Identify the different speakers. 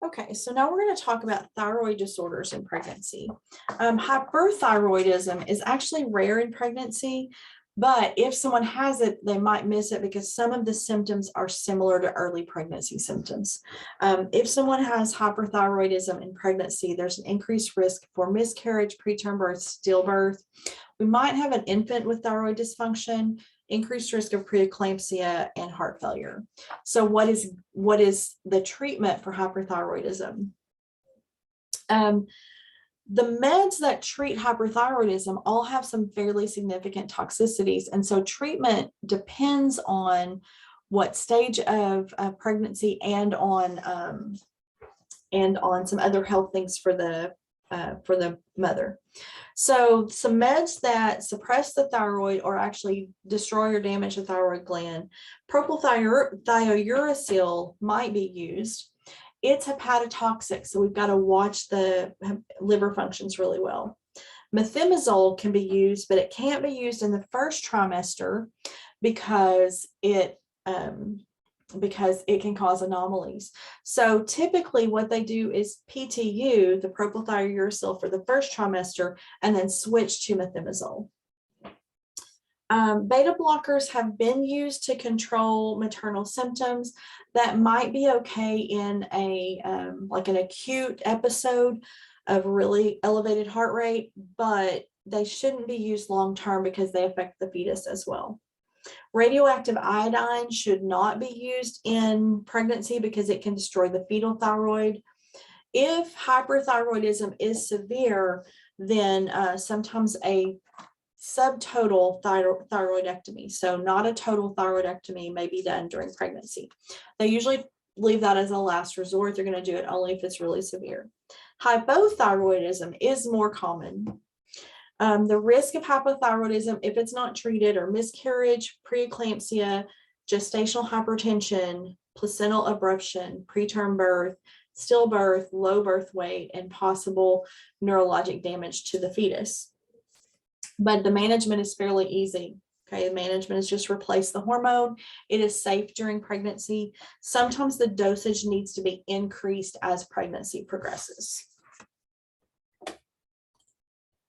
Speaker 1: Okay, so now we're going to talk about thyroid disorders in pregnancy. Hyperthyroidism is actually rare in pregnancy, but if someone has it, they might miss it because some of the symptoms are similar to early pregnancy symptoms. If someone has hyperthyroidism in pregnancy, there's an increased risk for miscarriage, preterm birth, stillbirth. We might have an infant with thyroid dysfunction, increased risk of preeclampsia, and heart failure. So what is the treatment for hyperthyroidism? The meds that treat hyperthyroidism all have some fairly significant toxicities. And so treatment depends on what stage of pregnancy and on some other health things for the mother. So some meds that suppress the thyroid or actually destroy or damage the thyroid gland, propylthiouracil might be used. It's hepatotoxic, so we've got to watch the liver functions really well. Methimazole can be used, but it can't be used in the first trimester because it can cause anomalies. So typically what they do is PTU, the propylthiouracil, for the first trimester and then switch to methimazole. Beta blockers have been used to control maternal symptoms. That might be okay in like an acute episode of really elevated heart rate, but they shouldn't be used long-term because they affect the fetus as well. Radioactive iodine should not be used in pregnancy because it can destroy the fetal thyroid. If hyperthyroidism is severe, then sometimes a subtotal thyroidectomy, so not a total thyroidectomy, may be done during pregnancy. They usually leave that as a last resort. They're going to do it only if it's really severe. Hypothyroidism is more common. The risk of hypothyroidism, if it's not treated, are miscarriage, preeclampsia, gestational hypertension, placental abruption, preterm birth, stillbirth, low birth weight, and possible neurologic damage to the fetus. But the management is fairly easy. Okay, the management is just replace the hormone. It is safe during pregnancy. Sometimes the dosage needs to be increased as pregnancy progresses.